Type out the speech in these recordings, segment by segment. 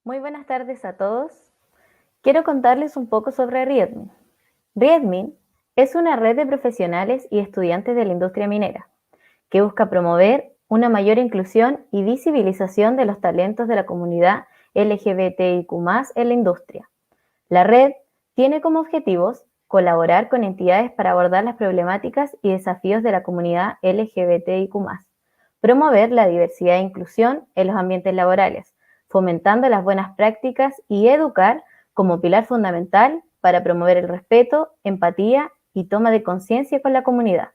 Muy buenas tardes a todos. Quiero contarles un poco sobre Riedmin. Riedmin es una red de profesionales y estudiantes de la industria minera que busca promover una mayor inclusión y visibilización de los talentos de la comunidad LGBTIQ+ en la industria. La red tiene como objetivos colaborar con entidades para abordar las problemáticas y desafíos de la comunidad LGBTIQ+, promover la diversidad e inclusión en los ambientes laborales, fomentando las buenas prácticas y educar como pilar fundamental para promover el respeto, empatía y toma de conciencia con la comunidad.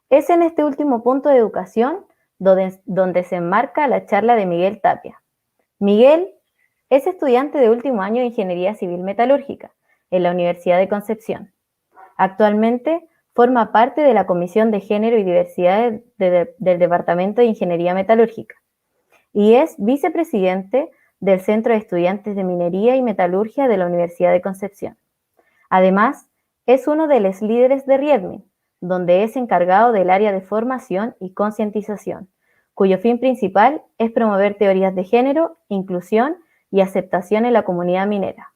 Es en este último punto de educación donde se enmarca la charla de Miguel Tapia. Miguel es estudiante de último año de Ingeniería Civil Metalúrgica en la Universidad de Concepción. Actualmente forma parte de la Comisión de Género y Diversidad del Departamento de Ingeniería Metalúrgica y es vicepresidente del Centro de Estudiantes de Minería y Metalurgia de la Universidad de Concepción. Además, es uno de los líderes de Riedmin, donde es encargado del área de formación y concientización, cuyo fin principal es promover teorías de género, inclusión y aceptación en la comunidad minera,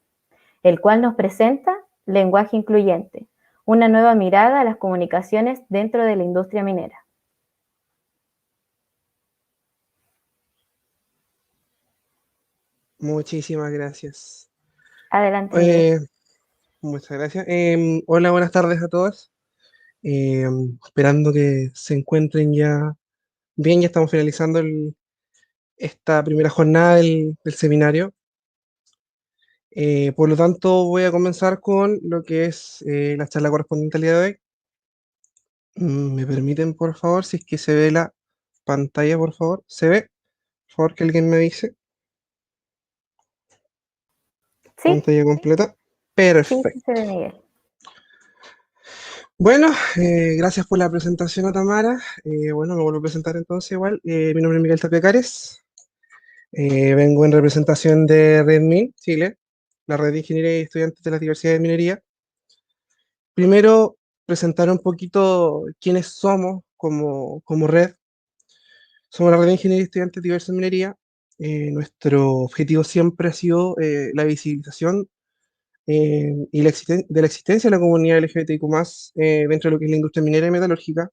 el cual nos presenta Lenguaje Incluyente, una nueva mirada a las comunicaciones dentro de la industria minera. Muchísimas gracias. Adelante, Miguel. Eh, Muchas gracias. Hola, buenas tardes a todos. Esperando que se encuentren ya bien, ya estamos finalizando esta primera jornada del seminario. Por lo tanto, voy a comenzar con lo que es la charla correspondiente al día de hoy. ¿Me permiten, por favor, si es que se ve la pantalla, por favor? ¿Se ve? Por favor, que alguien me dice. ¿Sí? Pantalla completa. Sí, sí Perfecto. se ve, Miguel. Bueno, gracias por la presentación a Tamara. Bueno, me vuelvo a presentar entonces igual. Mi nombre es Miguel Tapia Cares. Vengo en representación de RedMin, Chile, la red de ingeniería y estudiantes de la diversidad de minería. Primero, presentar un poquito quiénes somos como red. Somos la red de ingeniería y estudiantes de diversidad de minería. Nuestro objetivo siempre ha sido la visibilización y de la existencia de la comunidad LGBTIQ+, dentro de lo que es la industria minera y metalúrgica.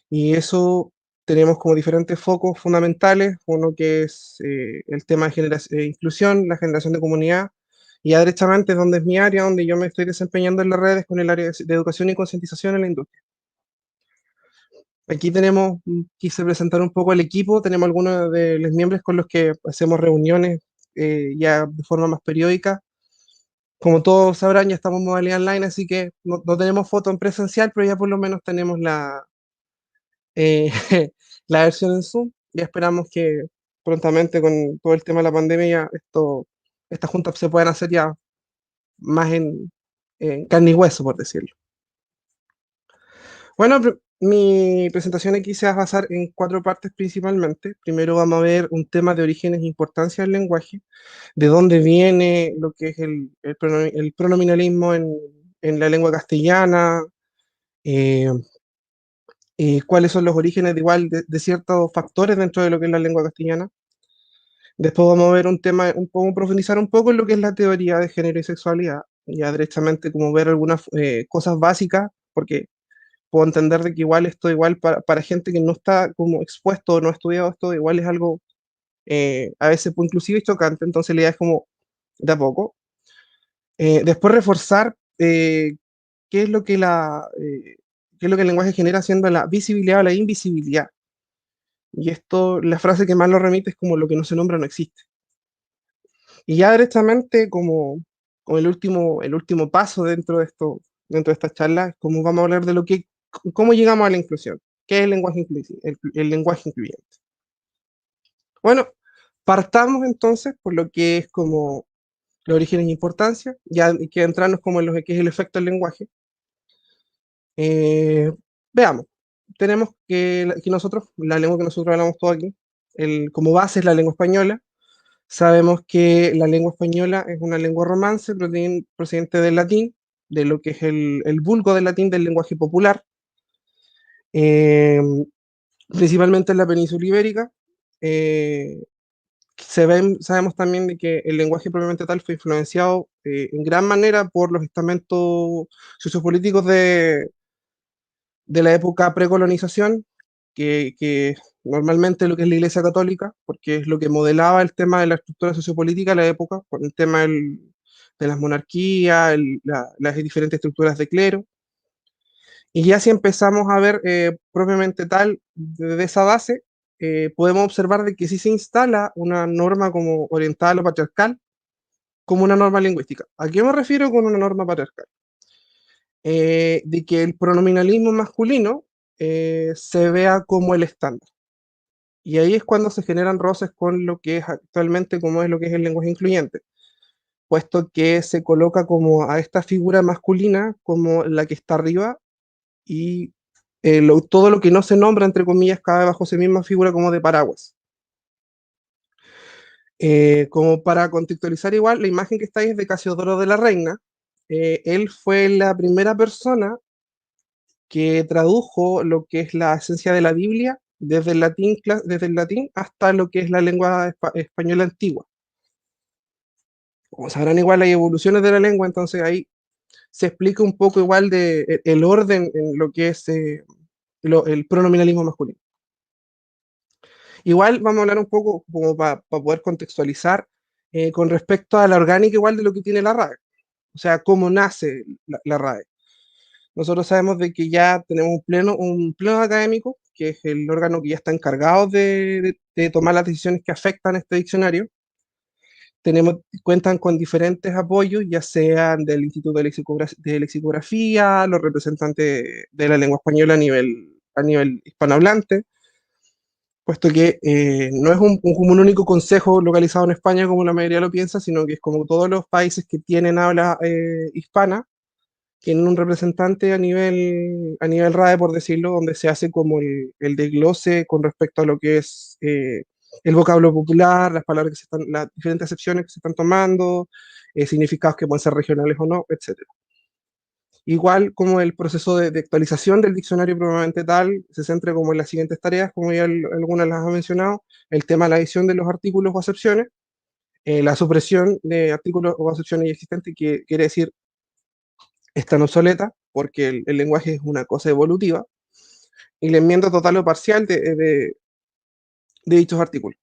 Y eso tenemos como diferentes focos fundamentales, uno que es el tema de inclusión, la generación de comunidad, y ya derechamente donde es mi área, donde yo me estoy desempeñando en las redes con el área de educación y concientización en la industria. Aquí tenemos, quise presentar un poco al equipo, tenemos algunos de los miembros con los que hacemos reuniones ya de forma más periódica. Como todos sabrán, ya estamos en modalidad online, así que no tenemos foto en presencial, pero ya por lo menos tenemos eh, la versión en Zoom. Ya esperamos que prontamente con todo el tema de la pandemia ya estas juntas se puedan hacer ya más en carne y hueso, por decirlo. Bueno, mi presentación aquí se va a basar en cuatro partes principalmente. Primero vamos a ver un tema de orígenes e importancia del lenguaje, de dónde viene lo que es el pronominalismo en la lengua castellana, eh, cuáles son los orígenes de igual de ciertos factores dentro de lo que es la lengua castellana. Después vamos a ver un tema, profundizar un poco en lo que es la teoría de género y sexualidad, ya directamente como ver algunas cosas básicas, porque puedo entender de que igual esto igual para gente que no está como expuesto o no ha estudiado esto, igual es algo a veces pues, inclusive chocante, entonces la idea es como de a poco. Después reforzar qué es lo que qué es lo que el lenguaje genera haciendo la visibilidad o la invisibilidad. Y esto, la frase que más lo remite es como lo que no se nombra no existe. Y ya directamente como el último paso dentro de esta charla, es como vamos a hablar de cómo llegamos a la inclusión, qué es el lenguaje incluyente. Bueno, partamos entonces por lo que es como los orígenes e importancia, ya hay que entrarnos como en lo que es el efecto del lenguaje. Eh, Veamos, tenemos que nosotros, la lengua que nosotros hablamos todo aquí, como base es la lengua española. Sabemos que la lengua española es una lengua romance procedente del latín, de lo que es el vulgo del latín del lenguaje popular, eh, principalmente en la península ibérica. eh, sabemos también de que el lenguaje propiamente tal fue influenciado en gran manera por los estamentos sociopolíticos de la época precolonización, que normalmente lo que es la Iglesia Católica, porque es lo que modelaba el tema de la estructura sociopolítica de la época, con el tema de las monarquías, las diferentes estructuras de clero. Y ya si empezamos a ver propiamente tal, desde esa base, podemos observar de que sí se instala una norma como orientada a lo patriarcal, como una norma lingüística. ¿A qué me refiero con una norma patriarcal? De que el pronominalismo masculino se vea como el estándar. Y ahí es cuando se generan roces con lo que es actualmente como es lo que es el lenguaje incluyente, puesto que se coloca como a esta figura masculina como la que está arriba y todo lo que no se nombra, entre comillas, cabe bajo esa misma figura como de paraguas. Como para contextualizar igual, la imagen que está ahí es de Casiodoro de la Reina. Él fue la primera persona que tradujo lo que es la esencia de la Biblia desde el latín hasta lo que es la lengua española antigua. Como sabrán igual hay evoluciones de la lengua, entonces ahí se explica un poco igual de el orden en lo que es el pronominalismo masculino. Igual vamos a hablar un poco como para poder contextualizar con respecto a la orgánica igual de lo que tiene la RAE, o sea, cómo nace la RAE. Nosotros sabemos de que ya tenemos un pleno académico, que es el órgano que ya está encargado de tomar las decisiones que afectan a este diccionario. Cuentan con diferentes apoyos, ya sean del Instituto de Lexicografía, los representantes de la lengua española a nivel hispanohablante, puesto que no es como un único consejo localizado en España como la mayoría lo piensa, sino que es como todos los países que tienen habla hispana, tienen un representante a nivel RAE, por decirlo, donde se hace como el desglose con respecto a lo que es el vocablo popular, las palabras las diferentes acepciones que se están tomando, significados que pueden ser regionales o no, etcétera. Igual como el proceso de actualización del diccionario probablemente tal, se centra como en las siguientes tareas, como ya algunas las ha mencionado, el tema de la edición de los artículos o acepciones, la supresión de artículos o acepciones ya existentes, que quiere decir están obsoletas, porque el lenguaje es una cosa evolutiva, y la enmienda total o parcial de dichos artículos.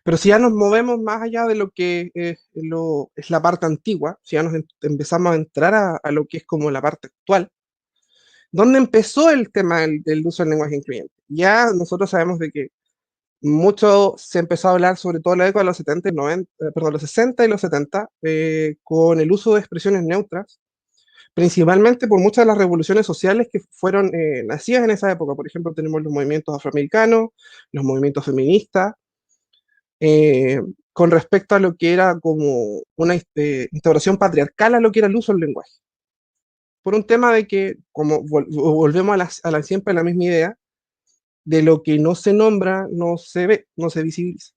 Pero si ya nos movemos más allá de lo que es la parte antigua, si ya nos empezamos a entrar a lo que es como la parte actual, ¿dónde empezó el tema del uso del lenguaje incluyente? Ya nosotros sabemos de que mucho se empezó a hablar, sobre todo en la década de los 70 y 90, perdón, los 60 y los 70, con el uso de expresiones neutras, principalmente por muchas de las revoluciones sociales que fueron nacidas en esa época. Por ejemplo, tenemos los movimientos afroamericanos, los movimientos feministas, eh, con respecto a lo que era como una instauración patriarcal a lo que era el uso del lenguaje. Por un tema de que, como volvemos siempre a la misma idea, de lo que no se nombra, no se ve, no se visibiliza.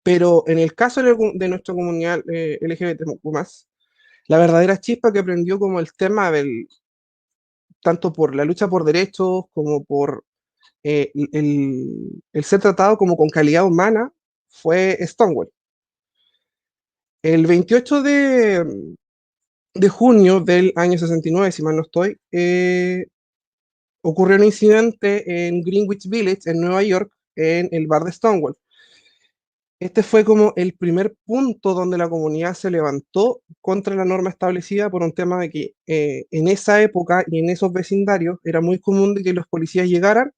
Pero en el caso de nuestra comunidad LGBT+, la verdadera chispa que prendió como el tema tanto por la lucha por derechos como por el ser tratado como con calidad humana, fue Stonewall. El 28 de junio del año 69, si mal no estoy, ocurrió un incidente en Greenwich Village, en Nueva York, en el bar de Stonewall. Este fue como el primer punto donde la comunidad se levantó contra la norma establecida por un tema de que en esa época y en esos vecindarios era muy común de que los policías llegaran,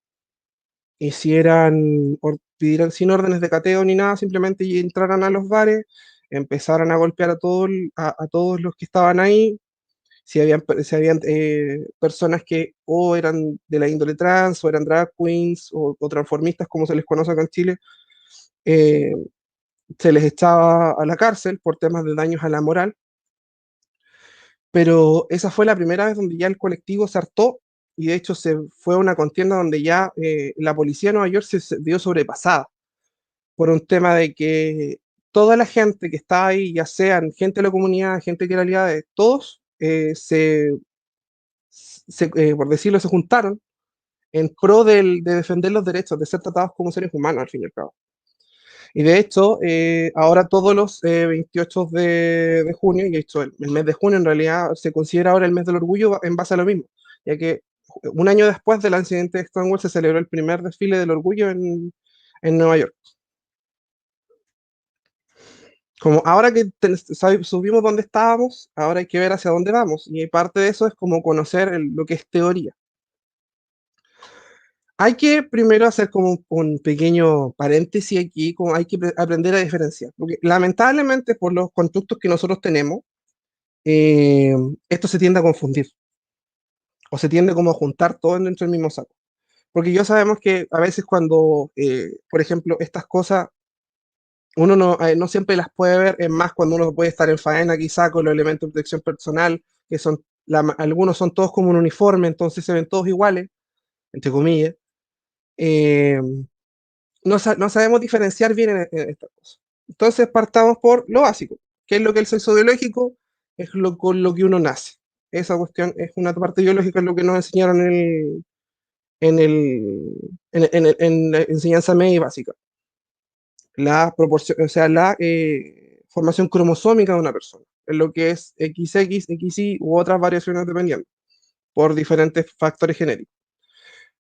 pidieran sin órdenes de cateo ni nada, simplemente entraran a los bares, empezaran a golpear a todos los que estaban ahí, si habían personas que o eran de la índole trans, o eran drag queens, o transformistas, como se les conoce acá en Chile, eh, se les echaba a la cárcel por temas de daños a la moral, pero esa fue la primera vez donde ya el colectivo se hartó y de hecho se fue a una contienda donde ya la policía de Nueva York se vio sobrepasada por un tema de que toda la gente que estaba ahí, ya sean gente de la comunidad, gente que era aliada de todos, por decirlo, se juntaron en pro de defender los derechos, de ser tratados como seres humanos, al fin y al cabo. Y de hecho, ahora todos los 28 de junio, y de hecho el mes de junio en realidad se considera ahora el mes del orgullo en base a lo mismo, ya que un año después del incidente de Stonewall se celebró el primer desfile del orgullo en Nueva York. Como ahora que subimos dónde estábamos, ahora hay que ver hacia dónde vamos. Y parte de eso es como conocer lo que es teoría. Hay que primero hacer como un pequeño paréntesis aquí, como hay que aprender a diferenciar. Porque lamentablemente por los constructos que nosotros tenemos, eh, esto se tiende a confundir o se tiende como a juntar todo dentro del mismo saco. Porque ya sabemos que a veces cuando, por ejemplo, estas cosas uno no siempre las puede ver, es más cuando uno puede estar en faena quizá con los elementos de protección personal, que son, algunos son todos como un uniforme, entonces se ven todos iguales, entre comillas. Eh, no sabemos diferenciar bien en estas cosas. Entonces partamos por lo básico, que es lo que el sexo biológico es con lo que uno nace. Esa cuestión es una parte biológica, es lo que nos enseñaron en, el, en la enseñanza media y básica. La proporción, o sea, la formación cromosómica de una persona, en lo que es XX, XY u otras variaciones dependiendo, por diferentes factores genéticos.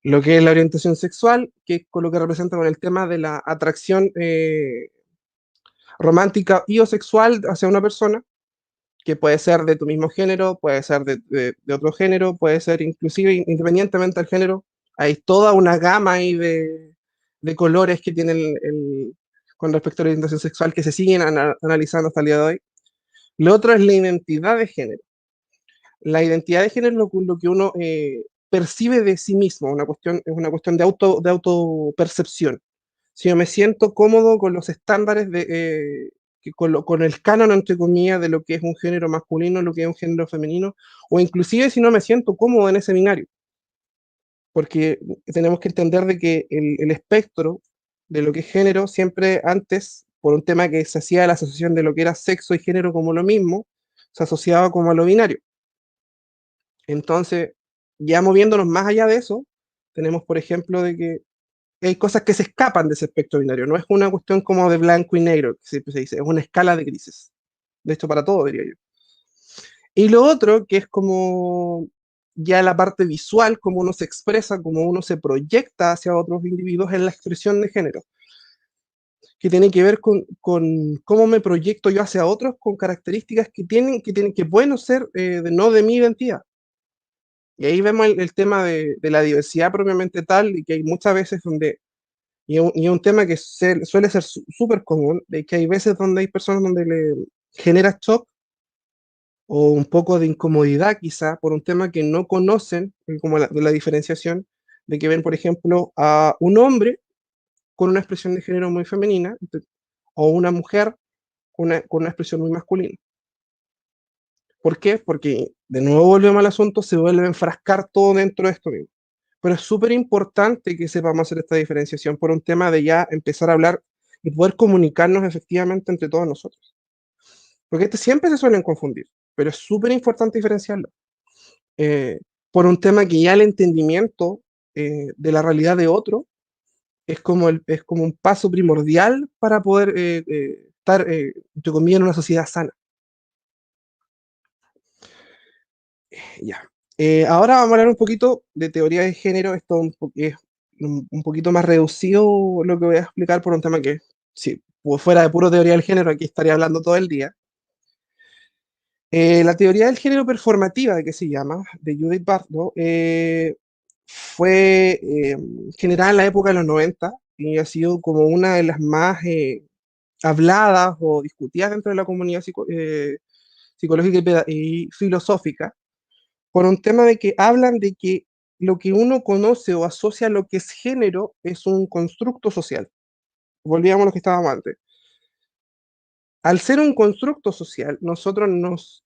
Lo que es la orientación sexual, que es con lo que representa con el tema de la atracción romántica y o sexual hacia una persona, que puede ser de tu mismo género, puede ser de otro género, puede ser inclusive independientemente del género. Hay toda una gama ahí de colores que tiene con respecto a la orientación sexual que se siguen analizando hasta el día de hoy. Lo otro es la identidad de género. La identidad de género es lo que uno percibe de sí mismo, es una cuestión de autopercepción. Si yo me siento cómodo con los estándares con el canon, entre comillas, de lo que es un género masculino, lo que es un género femenino, o inclusive si no me siento cómodo en ese binario, porque tenemos que entender de que el espectro de lo que es género siempre antes, por un tema que se hacía la asociación de lo que era sexo y género como lo mismo, se asociaba como a lo binario. Entonces, ya moviéndonos más allá de eso, tenemos, por ejemplo, de que hay cosas que se escapan de ese espectro binario. No es una cuestión como de blanco y negro, que siempre se dice, es una escala de grises. De hecho, para todo, diría yo. Y lo otro, que es como ya la parte visual, cómo uno se expresa, cómo uno se proyecta hacia otros individuos, es la expresión de género, que tiene que ver con cómo me proyecto yo hacia otros con características que pueden ser no de mi identidad. Y ahí vemos el tema de la diversidad propiamente tal, y que hay muchas veces donde y un tema que suele ser súper común, de que hay veces donde hay personas donde le genera shock o un poco de incomodidad quizá por un tema que no conocen, como la diferenciación, de que ven, por ejemplo, a un hombre con una expresión de género muy femenina o una mujer con una expresión muy masculina. ¿Por qué? Porque de nuevo volvemos al asunto, se vuelve a enfrascar todo dentro de esto mismo. Pero es súper importante que sepamos hacer esta diferenciación por un tema de ya empezar a hablar y poder comunicarnos efectivamente entre todos nosotros. Porque siempre se suelen confundir, pero es súper importante diferenciarlo. Eh, por un tema que ya el entendimiento de la realidad de otro es como un paso primordial para poder estar, entre comillas, en una sociedad sana. Ya. Ahora vamos a hablar un poquito de teoría de género. Esto es un poquito más reducido lo que voy a explicar por un tema que, si fuera de puro teoría del género, aquí estaría hablando todo el día. La teoría del género performativa, que se llama, de Judith Butler, fue generada en la época de los 90 y ha sido como una de las más habladas o discutidas dentro de la comunidad psicológica y filosófica por un tema de que hablan de que lo que uno conoce o asocia a lo que es género es un constructo social. Volvíamos a lo que estábamos antes. Al ser un constructo social, nosotros nos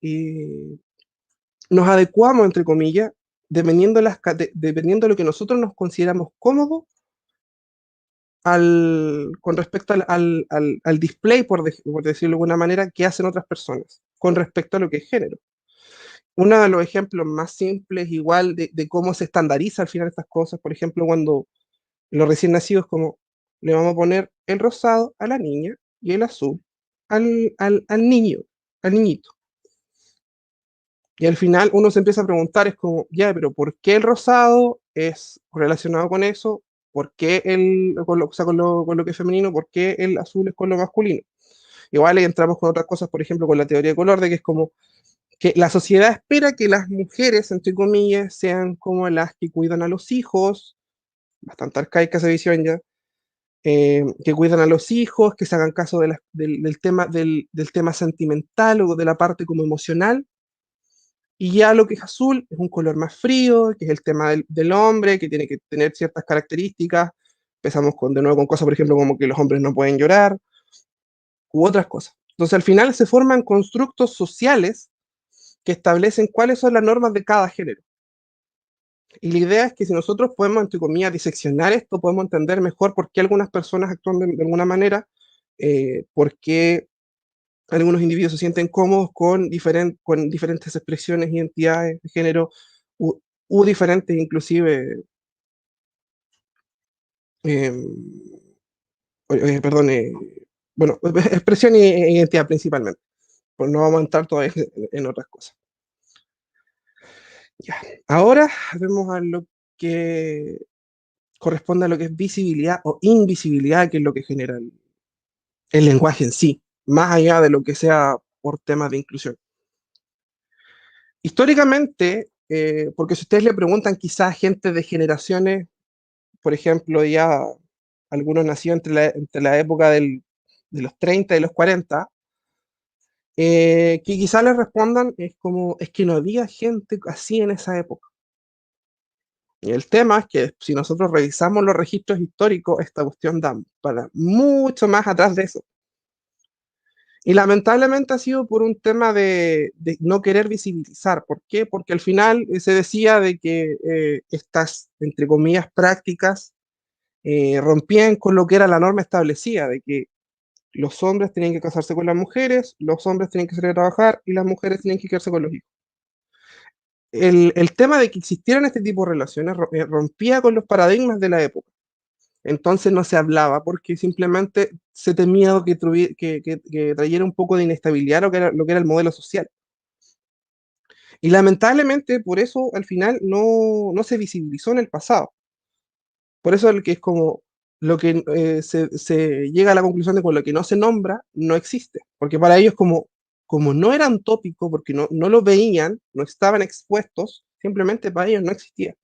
adecuamos, entre comillas, dependiendo de lo que nosotros nos consideramos cómodos con respecto al display, por decirlo de alguna manera, que hacen otras personas, con respecto a lo que es género. Uno de los ejemplos más simples, igual, de cómo se estandariza al final estas cosas, por ejemplo, cuando los recién nacidos, como le vamos a poner el rosado a la niña y el azul al niño, al niñito. Y al final uno se empieza a preguntar, es como, ya, pero ¿por qué el rosado es relacionado con eso? ¿Por qué o sea, con lo que es femenino? ¿Por qué el azul es con lo masculino? Igual ahí entramos con otras cosas, por ejemplo, con la teoría de color, de que es como que la sociedad espera que las mujeres, entre comillas, sean como las que cuidan a los hijos, bastante arcaica esa visión ya, que cuidan a los hijos, que se hagan caso del tema sentimental o de la parte como emocional, y ya lo que es azul es un color más frío, que es el tema del hombre, que tiene que tener ciertas características. Empezamos de nuevo con cosas, por ejemplo, como que los hombres no pueden llorar, u otras cosas. Entonces, al final se forman constructos sociales que establecen cuáles son las normas de cada género. Y la idea es que si nosotros podemos, entre comillas, diseccionar esto, podemos entender mejor por qué algunas personas actúan de alguna manera, por qué algunos individuos se sienten cómodos con diferentes expresiones, identidades de género, u, u diferentes inclusive, eh, perdón, bueno, expresión e identidad principalmente, pues no vamos a entrar todavía en otras cosas. Ya. Ahora vemos a lo que corresponde a lo que es visibilidad o invisibilidad, que es lo que genera el lenguaje en sí, más allá de lo que sea por temas de inclusión. Históricamente, porque si ustedes le preguntan quizás a gente de generaciones, por ejemplo, ya algunos nacidos entre la época de los 30 y los 40, que quizás les respondan es como, es que no había gente así en esa época. Y el tema es que si nosotros revisamos los registros históricos, esta cuestión da para mucho más atrás de eso. Y lamentablemente ha sido por un tema de no querer visibilizar. ¿Por qué? Porque al final se decía de que estas, entre comillas, prácticas rompían con lo que era la norma establecida, de que los hombres tenían que casarse con las mujeres, los hombres tenían que salir a trabajar y las mujeres tenían que quedarse con los hijos. El tema de que existieran este tipo de relaciones rompía con los paradigmas de la época. Entonces no se hablaba porque simplemente se temía que trayera un poco de inestabilidad lo que era el modelo social. Y lamentablemente por eso al final no se visibilizó en el pasado. Por eso el que es como lo que se llega a la conclusión de con lo que no se nombra no existe. Porque para ellos como no eran tópicos, porque no lo veían, no estaban expuestos, simplemente para ellos no existía.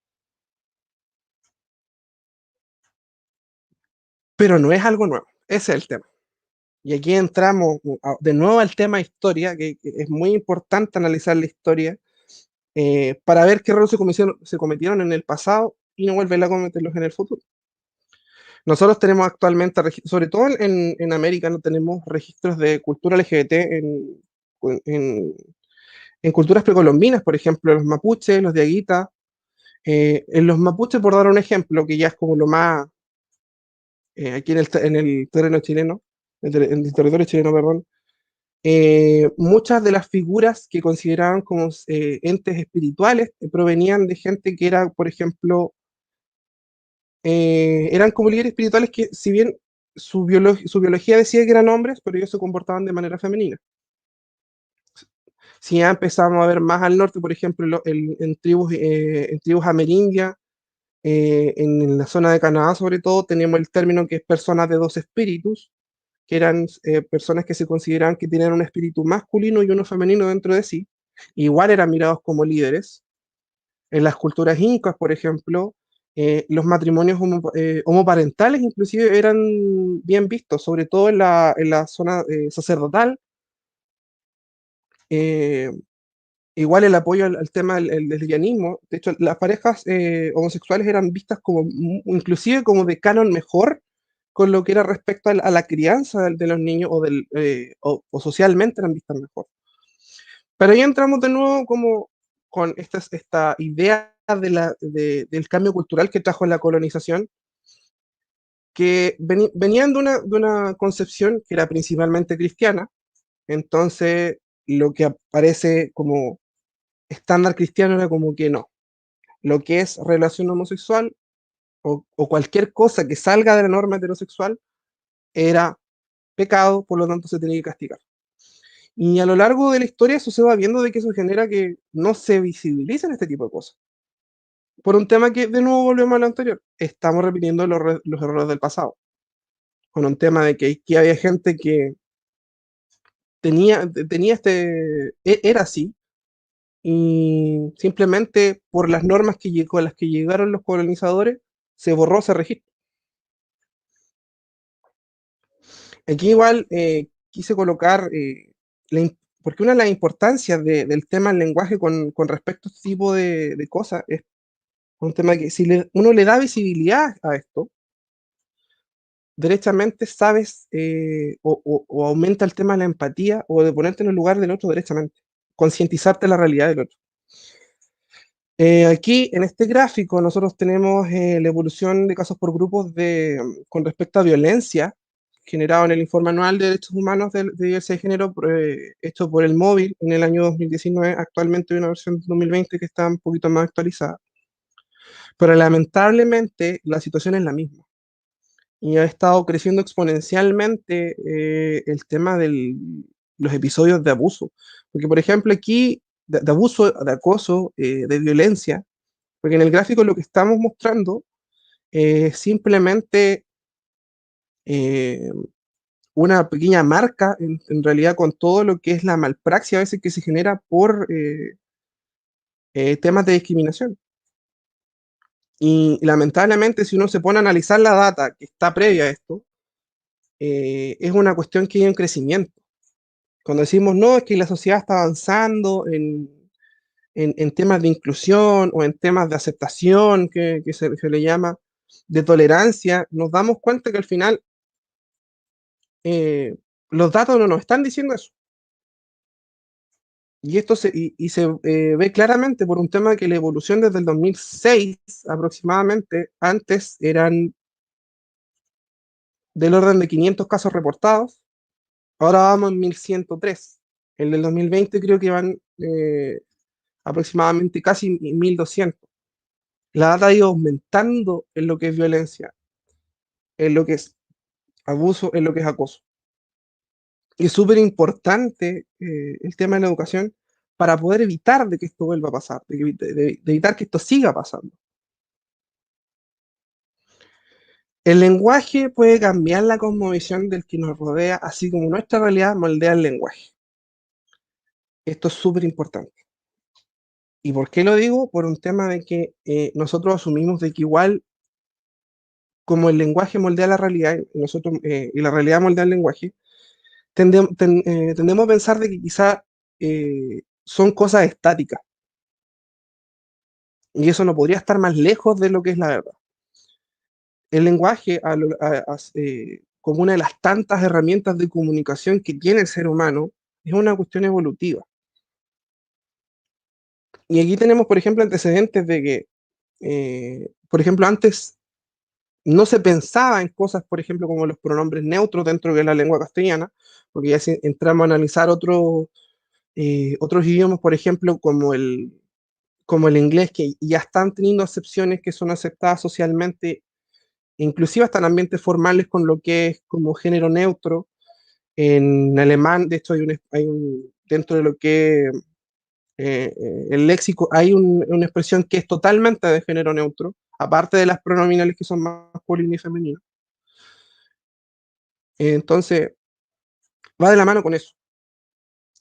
Pero no es algo nuevo, ese es el tema. Y aquí entramos de nuevo al tema historia, que es muy importante analizar la historia para ver qué errores se cometieron en el pasado y no volver a cometerlos en el futuro. Nosotros tenemos actualmente, sobre todo en América, no tenemos registros de cultura LGBT en, en culturas precolombinas, por ejemplo, los mapuches, los diaguitas. En los mapuches, por dar un ejemplo, que ya es como lo más aquí en el terreno chileno, en el territorio chileno, perdón, muchas de las figuras que consideraban como entes espirituales provenían de gente que era, por ejemplo, eran como líderes espirituales que, si bien su biología decía que eran hombres, pero ellos se comportaban de manera femenina. Si ya empezamos a ver más al norte, por ejemplo, en tribus amerindias, en la zona de Canadá sobre todo, tenemos el término que es personas de dos espíritus, que eran personas que se consideraban que tenían un espíritu masculino y uno femenino dentro de sí. Igual eran mirados como líderes. En las culturas incas, por ejemplo, los matrimonios homoparentales inclusive eran bien vistos, sobre todo en la zona sacerdotal. Eh, Igual el apoyo al tema del lesbianismo. De hecho, las parejas homosexuales eran vistas como, inclusive como de canon mejor con lo que era respecto a la crianza de los niños o socialmente eran vistas mejor. Pero ahí entramos de nuevo como con esta idea del cambio cultural que trajo la colonización, que venían de una concepción que era principalmente cristiana. Entonces lo que aparece como estándar cristiano era como que no. Lo que es relación homosexual o cualquier cosa que salga de la norma heterosexual era pecado, por lo tanto se tenía que castigar. Y a lo largo de la historia eso se va viendo de que eso genera que no se visibilicen este tipo de cosas. Por un tema que, de nuevo, volvemos a lo anterior. Estamos repitiendo los errores del pasado. Con un tema de que aquí había gente que tenía era así, y simplemente por las normas que llegó, a las que llegaron los colonizadores, se borró ese registro. Aquí igual quise colocar, porque una de las importancias del tema del lenguaje con respecto a este tipo de cosas es un tema que si uno le da visibilidad a esto, derechamente sabes o aumenta el tema de la empatía o de ponerte en el lugar del otro derechamente, concientizarte de la realidad del otro. Aquí en este gráfico nosotros tenemos la evolución de casos por grupos con respecto a violencia generado en el Informe Anual de Derechos Humanos de Diversidad de Género hecho por el móvil en el año 2019. Actualmente hay una versión de 2020 que está un poquito más actualizada, pero lamentablemente la situación es la misma y ha estado creciendo exponencialmente el tema de los episodios de abuso. Porque, por ejemplo, aquí de abuso, de acoso, de violencia, porque en el gráfico lo que estamos mostrando es simplemente eh, una pequeña marca, en realidad, con todo lo que es la malpraxia a veces que se genera por temas de discriminación. Y lamentablemente, si uno se pone a analizar la data que está previa a esto, es una cuestión que hay un crecimiento. Cuando decimos, no, es que la sociedad está avanzando en temas de inclusión o en temas de aceptación, que se le llama, de tolerancia, nos damos cuenta que al final los datos no nos están diciendo eso. Y esto se ve claramente por un tema que la evolución desde el 2006 aproximadamente, antes eran del orden de 500 casos reportados, ahora vamos en 1103. El del 2020 creo que van aproximadamente casi 1200. La data ha ido aumentando en lo que es violencia, en lo que es abuso, en lo que es acoso. Y es súper importante el tema de la educación para poder evitar de que esto vuelva a pasar, de evitar que esto siga pasando. El lenguaje puede cambiar la cosmovisión del que nos rodea, así como nuestra realidad moldea el lenguaje. Esto es súper importante. ¿Y por qué lo digo? Por un tema de que nosotros asumimos de que igual como el lenguaje moldea la realidad y la realidad moldea el lenguaje, tendemos a pensar de que quizá son cosas estáticas. Y eso no podría estar más lejos de lo que es la verdad. El lenguaje, como una de las tantas herramientas de comunicación que tiene el ser humano, es una cuestión evolutiva. Y aquí tenemos, por ejemplo, antecedentes de que, por ejemplo, antes no se pensaba en cosas, por ejemplo, como los pronombres neutros dentro de la lengua castellana, porque ya si entramos a analizar otros idiomas, por ejemplo, como el inglés, que ya están teniendo acepciones que son aceptadas socialmente, inclusive hasta en ambientes formales con lo que es como género neutro. En alemán, de hecho, dentro de lo que el léxico, hay una expresión que es totalmente de género neutro, aparte de las pronominales que son masculinas y femeninas. Entonces, va de la mano con eso.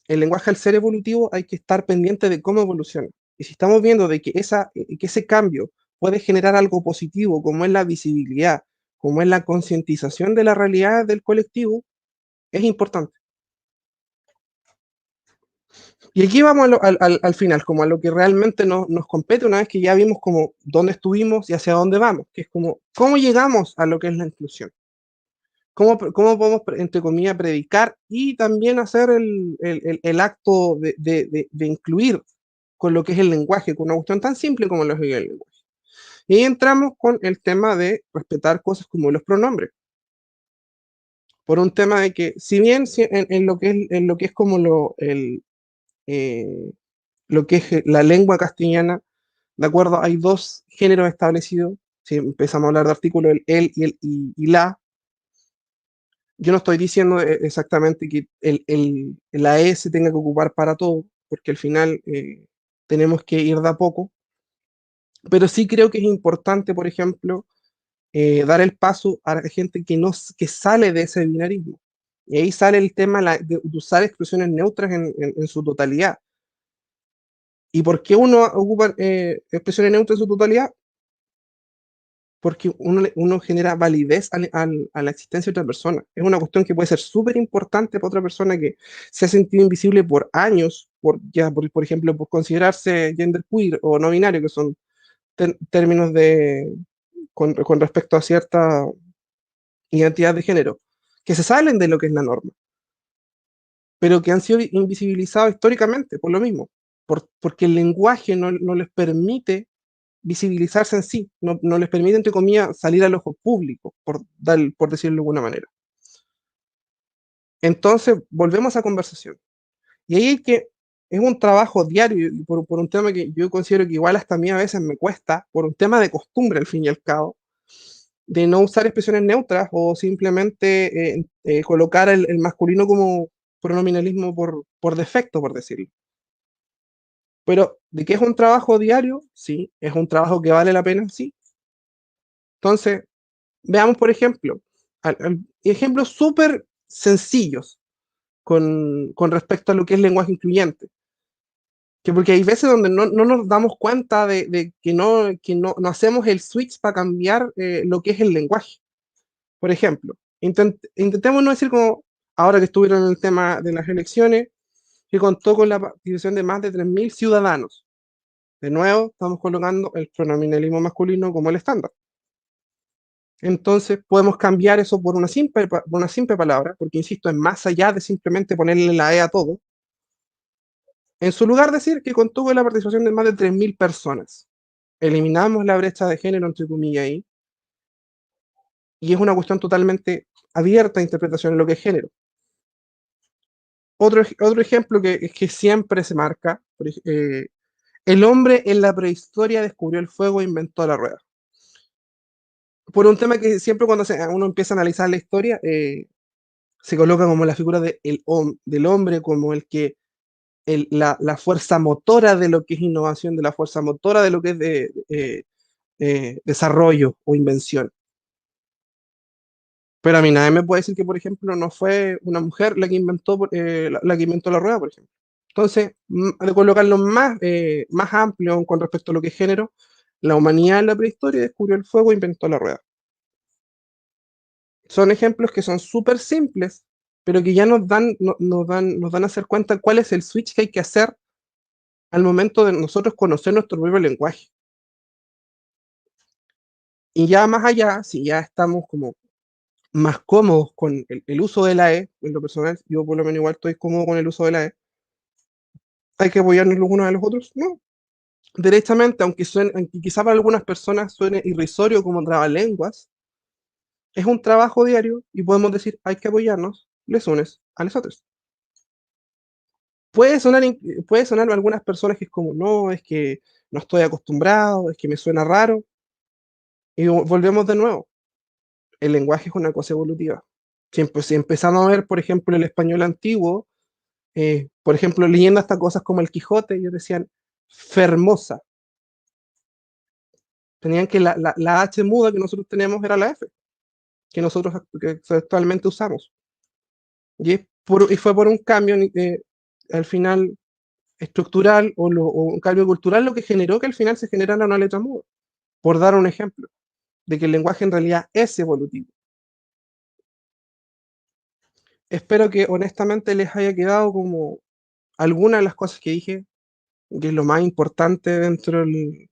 El lenguaje al ser evolutivo hay que estar pendiente de cómo evoluciona. Y si estamos viendo de que ese cambio puede generar algo positivo, como es la visibilidad, como es la concientización de la realidad del colectivo, es importante. Y aquí vamos al final, como a lo que realmente nos compete una vez que ya vimos como dónde estuvimos y hacia dónde vamos, que es como cómo llegamos a lo que es la inclusión. ¿Cómo podemos, entre comillas, predicar y también hacer el acto de incluir con lo que es el lenguaje, con una cuestión tan simple como lo es el lenguaje? Y ahí entramos con el tema de respetar cosas como los pronombres. Por un tema de que, si bien en lo que es como eh, lo que es la lengua castellana, ¿de acuerdo? Hay dos géneros establecidos. Si empezamos a hablar de artículos, el él y y la, yo no estoy diciendo exactamente que la E se tenga que ocupar para todo, porque al final tenemos que ir de a poco, pero sí creo que es importante, por ejemplo, dar el paso a la gente que, no, que sale de ese binarismo. Y ahí sale el tema de usar expresiones neutras en su totalidad. ¿Y por qué uno ocupa expresiones neutras en su totalidad? Porque uno genera validez a la existencia de otra persona. Es una cuestión que puede ser súper importante para otra persona que se ha sentido invisible por años, por ejemplo, por considerarse genderqueer o no binario, que son términos con respecto a cierta identidad de género, que se salen de lo que es la norma, pero que han sido invisibilizados históricamente por lo mismo, porque el lenguaje no les permite visibilizarse en sí, no les permite, entre comillas, salir al ojo público, por decirlo de alguna manera. Entonces, volvemos a conversación. Y ahí es un trabajo diario, y por un tema que yo considero que igual hasta a mí a veces me cuesta, por un tema de costumbre al fin y al cabo, de no usar expresiones neutras o simplemente colocar el masculino como pronominalismo por defecto, por decirlo. Pero, ¿de qué es un trabajo diario? Sí. ¿Es un trabajo que vale la pena? Sí. Entonces, veamos, por ejemplo, ejemplos súper sencillos con respecto a lo que es lenguaje incluyente. Que porque hay veces donde no nos damos cuenta de que no hacemos el switch para cambiar lo que es el lenguaje. Por ejemplo, intentemos no decir como, ahora que estuvieron en el tema de las elecciones, que contó con la participación de más de 3.000 ciudadanos. De nuevo, estamos colocando el pronominalismo masculino como el estándar. Entonces, podemos cambiar eso por una simple palabra, porque insisto, es más allá de simplemente ponerle la E a todo. En su lugar, decir que contó con la participación de más de 3.000 personas. Eliminamos la brecha de género, entre comillas, ahí, y es una cuestión totalmente abierta a interpretación en lo que es género. Otro ejemplo que siempre se marca, el hombre en la prehistoria descubrió el fuego e inventó la rueda. Por un tema que siempre cuando uno empieza a analizar la historia, se coloca como la figura del hombre, como el que la fuerza motora de lo que es innovación, de la fuerza motora de lo que es desarrollo o invención. Pero a mí nadie me puede decir que, por ejemplo, no fue una mujer la que inventó, la que inventó la rueda, por ejemplo. Entonces, de colocarlo más amplio con respecto a lo que es género, la humanidad en la prehistoria descubrió el fuego e inventó la rueda. Son ejemplos que son súper simples, pero que ya nos dan a hacer cuenta cuál es el switch que hay que hacer al momento de nosotros conocer nuestro propio lenguaje. Y ya más allá, si ya estamos como más cómodos con el uso de la E, en lo personal, yo por lo menos igual estoy cómodo con el uso de la E, ¿hay que apoyarnos los unos a los otros? No. Derechamente, aunque quizá para algunas personas suene irrisorio como trabalenguas, es un trabajo diario y podemos decir, hay que apoyarnos les unes a los otros. Puede sonar a algunas personas que es como, no, es que no estoy acostumbrado, es que me suena raro, y volvemos de nuevo. El lenguaje es una cosa evolutiva. Si empezamos a ver, por ejemplo, el español antiguo, por ejemplo, leyendo hasta cosas como el Quijote, ellos decían fermosa. Tenían que la H muda que nosotros tenemos era la F, que nosotros que actualmente usamos. Y fue por un cambio, al final, estructural o un cambio cultural lo que generó que al final se generara una letra muda. Por dar un ejemplo, de que el lenguaje en realidad es evolutivo. Espero que honestamente les haya quedado como alguna de las cosas que dije, que es lo más importante dentro de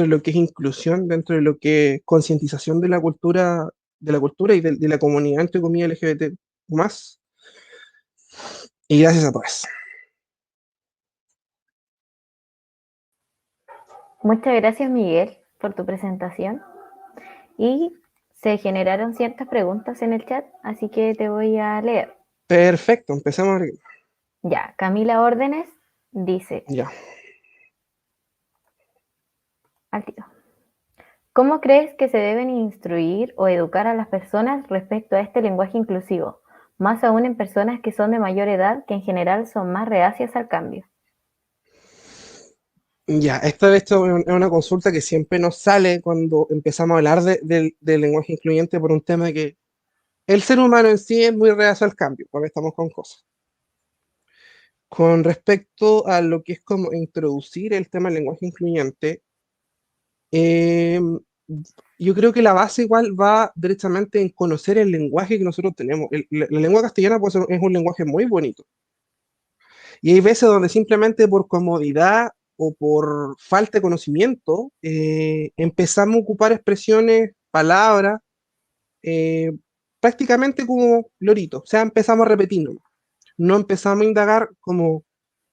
lo que es inclusión, dentro de lo que es concientización de la cultura y de la comunidad, entre comillas, LGBT más. Y gracias a todos. Muchas gracias, Miguel, por tu presentación. Y se generaron ciertas preguntas en el chat, así que te voy a leer. Perfecto, empezamos. Ya, Camila Órdenes Dice, Ya. al tiro. ¿Cómo crees que se deben instruir o educar a las personas respecto a este lenguaje inclusivo? Más aún en personas que son de mayor edad, que en general son más reacias al cambio. Ya, esto es una consulta que siempre nos sale cuando empezamos a hablar del lenguaje incluyente por un tema que el ser humano en sí es muy reacio al cambio, porque estamos con cosas. Con respecto a lo que es como introducir el tema del lenguaje incluyente, eh, yo creo que la base igual va directamente en conocer el lenguaje que nosotros tenemos. La lengua castellana es un lenguaje muy bonito. Y hay veces donde simplemente por comodidad o por falta de conocimiento empezamos a ocupar expresiones, palabras, eh, prácticamente como lorito. O sea, empezamos a repetirnos. No empezamos a indagar como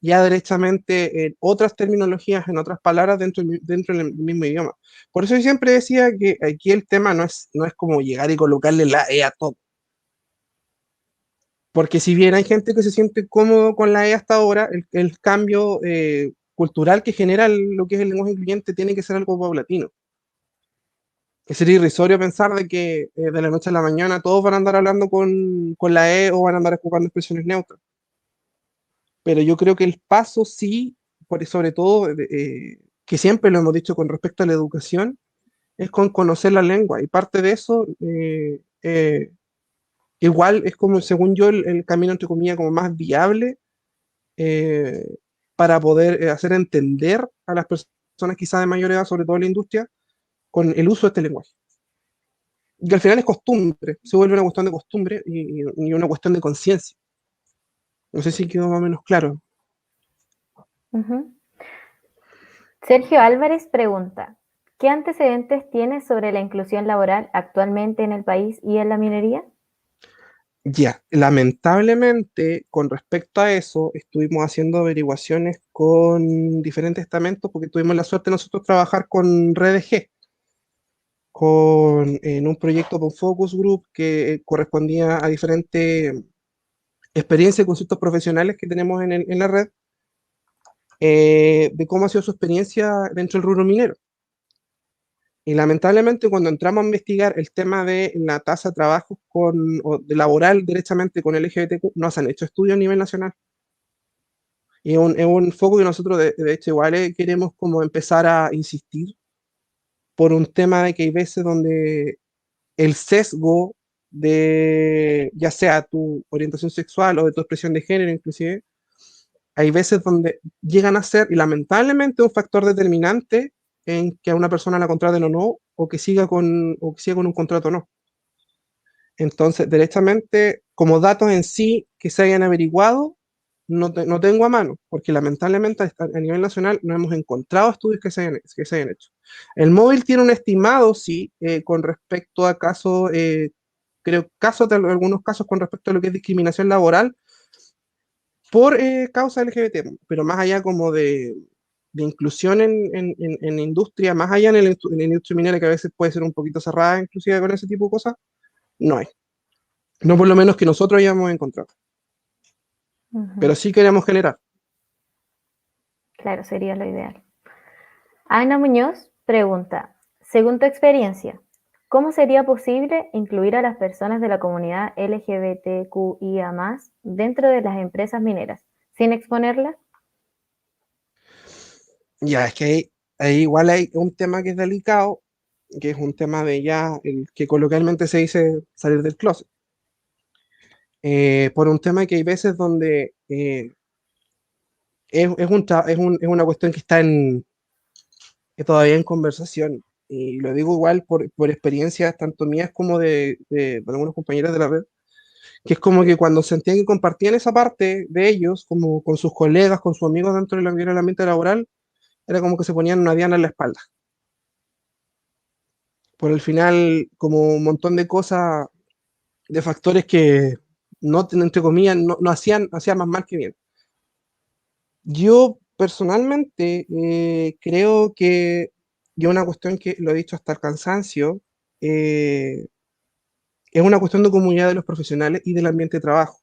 ya directamente en otras terminologías, en otras palabras dentro del mismo idioma. Por eso yo siempre decía que aquí el tema no es como llegar y colocarle la E a todo. Porque si bien hay gente que se siente cómodo con la E hasta ahora, el cambio cultural que genera lo que es el lenguaje incluyente tiene que ser algo paulatino. Que sería irrisorio pensar de que de la noche a la mañana todos van a andar hablando con la E o van a andar ocupando expresiones neutras. Pero yo creo que el paso sí, sobre todo, que siempre lo hemos dicho con respecto a la educación, es con conocer la lengua. Y parte de eso, igual es como, según yo, el camino, entre comillas, como más viable eh, para poder hacer entender a las personas quizás de mayor edad, sobre todo en la industria, con el uso de este lenguaje. Y al final es costumbre, se vuelve una cuestión de costumbre y una cuestión de conciencia. No sé si quedó más o menos claro. Ujú. Sergio Álvarez pregunta, ¿qué antecedentes tienes sobre la inclusión laboral actualmente en el país y en la minería? Ya, lamentablemente, con respecto a eso, estuvimos haciendo averiguaciones con diferentes estamentos porque tuvimos la suerte de nosotros trabajar con Red G, en un proyecto con Focus Group que correspondía a diferentes experiencias y conceptos profesionales que tenemos en la red, de cómo ha sido su experiencia dentro del rubro minero. Y lamentablemente cuando entramos a investigar el tema de la tasa de trabajo o de laboral directamente con LGBTQ, no se han hecho estudios a nivel nacional. Y es un foco que nosotros de hecho igual queremos como empezar a insistir por un tema de que hay veces donde el sesgo de ya sea tu orientación sexual o de tu expresión de género inclusive, hay veces donde llegan a ser, y lamentablemente, un factor determinante en que a una persona la contraten o no, o que siga con un contrato o no. Entonces, derechamente, como datos en sí que se hayan averiguado, no tengo a mano, porque lamentablemente a nivel nacional no hemos encontrado estudios que se hayan hecho. El móvil tiene un estimado, sí, con respecto a casos, creo, algunos casos con respecto a lo que es discriminación laboral por causa LGBT, pero más allá como de inclusión en industria, más allá en la industria minera, que a veces puede ser un poquito cerrada, inclusive con ese tipo de cosas, no hay. No por lo menos que nosotros hayamos encontrado, pero Ujú. sí queremos generar. Claro, sería lo ideal. Ana Muñoz pregunta, según tu experiencia, ¿cómo sería posible incluir a las personas de la comunidad LGBTQIA+ dentro de las empresas mineras, sin exponerlas? Ya, es que ahí igual hay un tema que es delicado, que es un tema de ya, el que coloquialmente se dice salir del closet. Por un tema que hay veces donde es una cuestión que está todavía en conversación. Y lo digo igual por experiencias tanto mías como de algunos compañeros de la red, que es como que cuando sentían que compartían esa parte de ellos, como con sus colegas, con sus amigos dentro del ambiente laboral, era como que se ponían una diana en la espalda. Por el final, como un montón de cosas, de factores que no, entre comillas, no hacían más mal que bien. Yo personalmente creo que yo una cuestión que lo he dicho hasta el cansancio, eh, es una cuestión de comunidad de los profesionales y del ambiente de trabajo.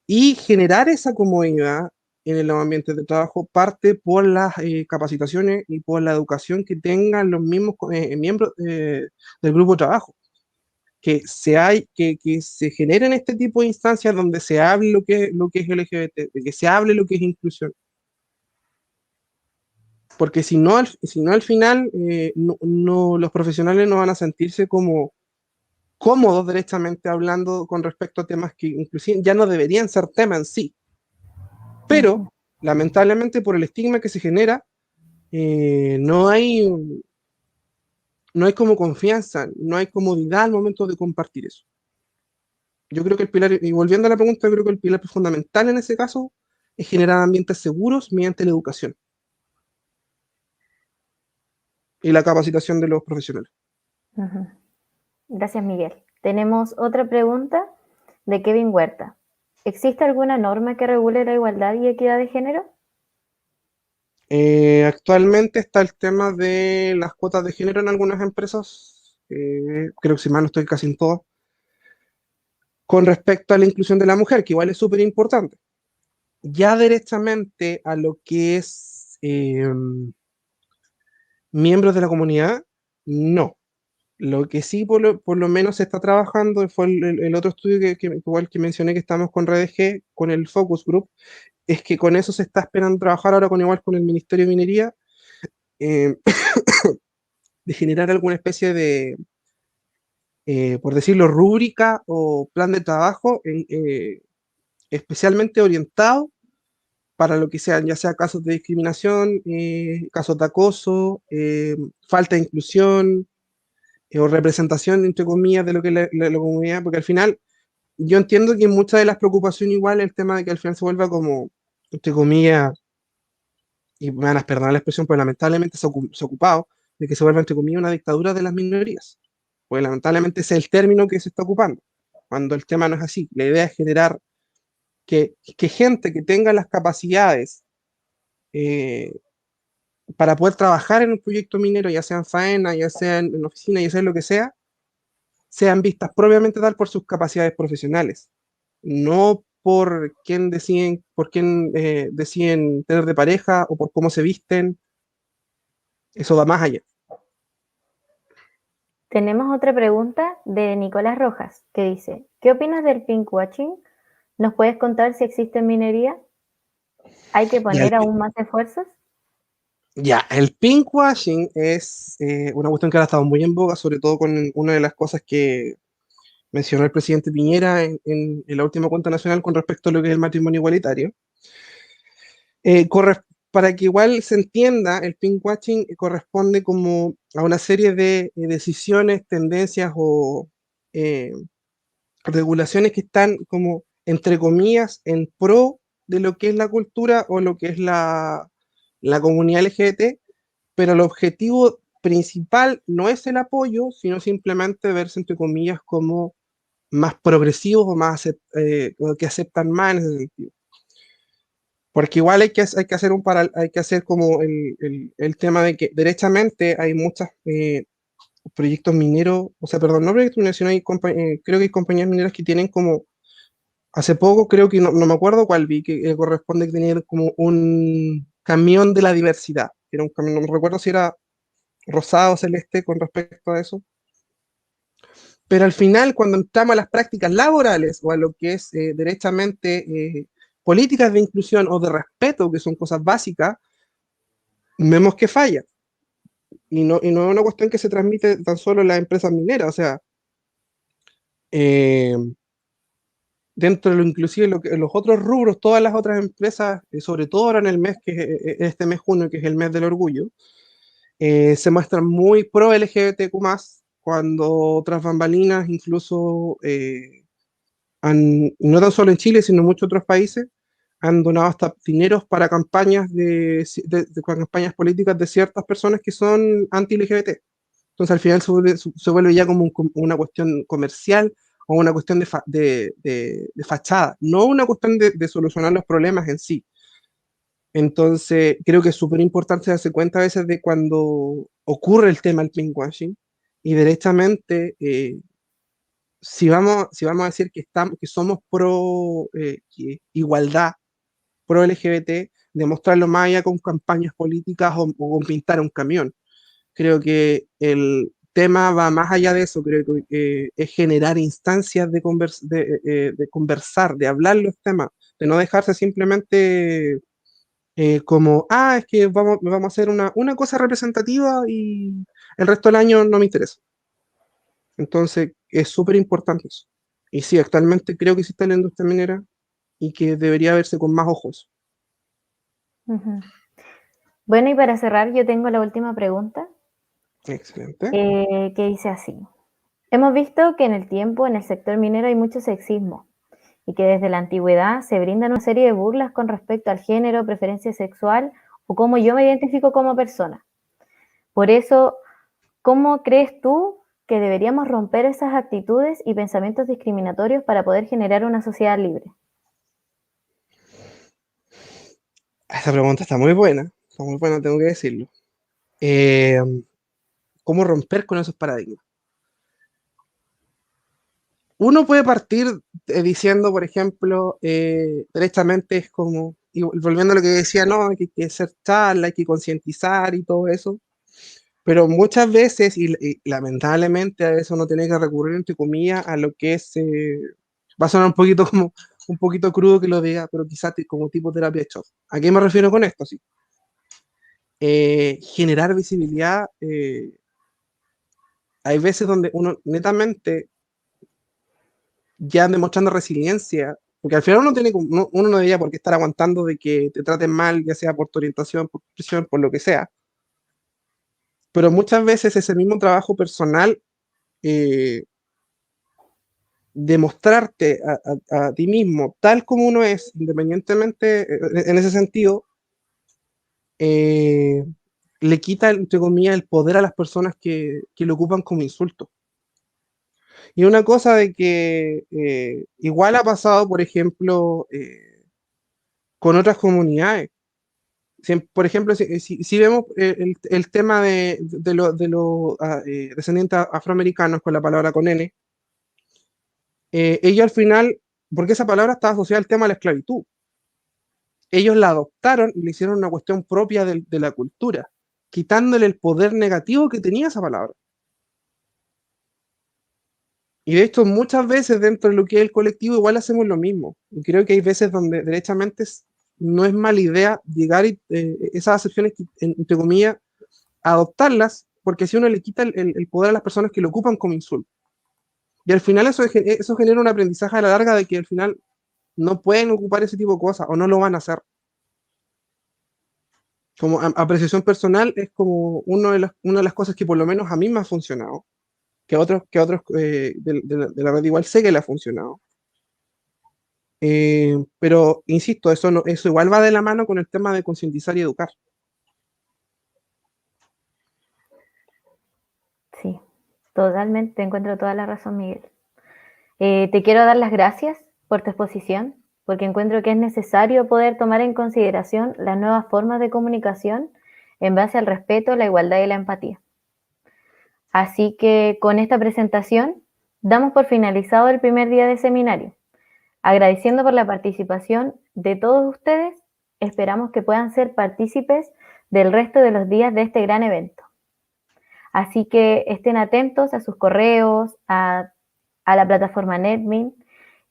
Y generar esa comodidad en el ambiente de trabajo parte por las capacitaciones y por la educación que tengan los mismos miembros del grupo de trabajo. Que se generen este tipo de instancias donde se hable lo que es LGBT, de que se hable lo que es inclusión. Porque si no al final los profesionales no van a sentirse como cómodos directamente hablando con respecto a temas que inclusive ya no deberían ser tema en sí. Pero, Ujú. lamentablemente, por el estigma que se genera, no no hay como confianza, no hay comodidad al momento de compartir eso. Yo creo que el pilar, y volviendo a la pregunta, yo creo que el pilar fundamental en ese caso es generar ambientes seguros mediante la educación y la capacitación de los profesionales. Ujú. Gracias, Miguel. Tenemos otra pregunta de Kevin Huerta. ¿Existe alguna norma que regule la igualdad y equidad de género? Actualmente está el tema de las cuotas de género en algunas empresas, creo que si mal no estoy casi en todas, con respecto a la inclusión de la mujer, que igual es súper importante. Ya directamente a lo que es miembros de la comunidad, no. Lo que sí por lo menos se está trabajando fue el otro estudio igual que mencioné que estamos con RDG, con el Focus Group, es que con eso se está esperando trabajar ahora con igual con el Ministerio de Minería, eh, de generar alguna especie de, por decirlo, rúbrica o plan de trabajo especialmente orientado para lo que sean, ya sea casos de discriminación, casos de acoso, falta de inclusión o representación, entre comillas, de lo que es la comunidad, porque al final yo entiendo que muchas de las preocupaciones igual el tema de que al final se vuelva como, entre comillas, y me van a perdonar la expresión, pero lamentablemente se ha ocupado de que se vuelva, entre comillas, una dictadura de las minorías. Pues lamentablemente ese es el término que se está ocupando, cuando el tema no es así. La idea es generar que gente que tenga las capacidades eh, para poder trabajar en un proyecto minero, ya sea en faena, ya sea en oficina, ya sea en lo que sea, sean vistas propiamente tal por sus capacidades profesionales, no por quién deciden tener de pareja o por cómo se visten, eso va más allá. Tenemos otra pregunta de Nicolás Rojas que dice, ¿qué opinas del pinkwashing? ¿Nos puedes contar si existe en minería? ¿Hay que Ya el, poner aún más esfuerzos? ya, el pinkwashing es una cuestión que ahora ha estado muy en boga, sobre todo con una de las cosas que mencionó el presidente Piñera en la última cuenta nacional con respecto a lo que es el matrimonio igualitario. Corre- para que igual se entienda, el pinkwashing corresponde como a una serie de decisiones, tendencias o eh, regulaciones que están como, entre comillas, en pro de lo que es la cultura o lo que es la comunidad LGBT, pero el objetivo principal no es el apoyo, sino simplemente verse, entre comillas, como más progresivos o o que aceptan más en ese sentido. Porque igual hay que hacer hay que hacer como el tema de que derechamente hay muchos proyectos mineros, o sea, perdón, no proyectos mineros, sino creo que hay compañías mineras que tienen como, hace poco creo que no me acuerdo cuál vi, que corresponde tener como un camión de la diversidad, que era un camión, no me recuerdo si era rosado o celeste con respecto a eso, pero al final cuando entramos a las prácticas laborales o a lo que es derechamente políticas de inclusión o de respeto, que son cosas básicas, vemos que falla. Y no es una cuestión que se transmite tan solo en las empresas mineras, o sea, eh, dentro de lo inclusive los otros rubros, todas las otras empresas, sobre todo ahora en el mes, que es este mes junio, que es el mes del orgullo, se muestran muy pro LGBTQ+, cuando otras bambalinas incluso no tan solo en Chile, sino en muchos otros países, han donado hasta dineros para campañas campañas políticas de ciertas personas que son anti-LGBT. Entonces al final se vuelve ya como una cuestión comercial o una cuestión de fachada, no una cuestión de solucionar los problemas en sí. Entonces creo que es súper importante darse cuenta a veces de cuando ocurre el tema del pinkwashing y derechamente si vamos a decir que somos pro igualdad, pro LGBT, de mostrarlo más allá con campañas políticas o con pintar un camión. Creo que el tema va más allá de eso, creo que es generar instancias de conversar, de hablar los temas, de no dejarse simplemente como, es que vamos a hacer una cosa representativa y el resto del año no me interesa. Entonces, es súper importante eso. Y sí, actualmente creo que existe la industria minera y que debería verse con más ojos. Ujú. Bueno, y para cerrar, yo tengo la última pregunta, Excelente. que dice así. Hemos visto que en el tiempo en el sector minero hay mucho sexismo y que desde la antigüedad se brindan una serie de burlas con respecto al género, preferencia sexual o cómo yo me identifico como persona. Por eso, ¿cómo crees tú que deberíamos romper esas actitudes y pensamientos discriminatorios para poder generar una sociedad libre? Esa pregunta está muy buena, tengo que decirlo. Eh, ¿Cómo romper con esos paradigmas? Uno puede partir diciendo, por ejemplo, derechamente es como, y volviendo a lo que decía, no, hay que hacer charla, hay que concientizar y todo eso, pero muchas veces, y lamentablemente a veces uno tiene que recurrir, entre comillas, a lo que es, va a sonar un poquito como, un poquito crudo que lo diga, pero quizás como tipo terapia de shock. ¿A qué me refiero con esto? Sí. Generar visibilidad, hay veces donde uno netamente ya demostrando resiliencia, porque al final uno no debería por qué estar aguantando de que te traten mal, ya sea por tu orientación, por tu presión, por lo que sea, pero muchas veces ese mismo trabajo personal, eh, demostrarte a ti mismo tal como uno es, independientemente, en ese sentido, eh, le quita, entre comillas, el poder a las personas que lo ocupan como insulto. Y una cosa de que igual ha pasado, por ejemplo, con otras comunidades. Por ejemplo, si vemos el tema de los descendientes afroamericanos con la palabra con N, ellos al final, porque esa palabra estaba asociada al tema de la esclavitud, ellos la adoptaron y le hicieron una cuestión propia de la cultura, quitándole el poder negativo que tenía esa palabra. Y de hecho, muchas veces dentro de lo que es el colectivo, igual hacemos lo mismo. Y creo que hay veces donde derechamente no es mala idea llegar y esas acepciones, entre comillas, adoptarlas, porque si uno le quita el poder a las personas que lo ocupan como insulto. Y al final eso genera un aprendizaje a la larga de que al final no pueden ocupar ese tipo de cosas o no lo van a hacer. Como apreciación personal es como una de las cosas que por lo menos a mí me ha funcionado, que a otros de la red igual sé que le ha funcionado. Pero insisto, eso igual va de la mano con el tema de concientizar y educar. Sí, totalmente, te encuentro toda la razón, Miguel. Te quiero dar las gracias por tu exposición, porque encuentro que es necesario poder tomar en consideración las nuevas formas de comunicación en base al respeto, la igualdad y la empatía. Así que con esta presentación damos por finalizado el primer día de seminario. Agradeciendo por la participación de todos ustedes, esperamos que puedan ser partícipes del resto de los días de este gran evento. Así que estén atentos a sus correos, a la plataforma NetMeet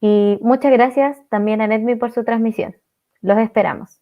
y muchas gracias también a NetMeet por su transmisión. Los esperamos.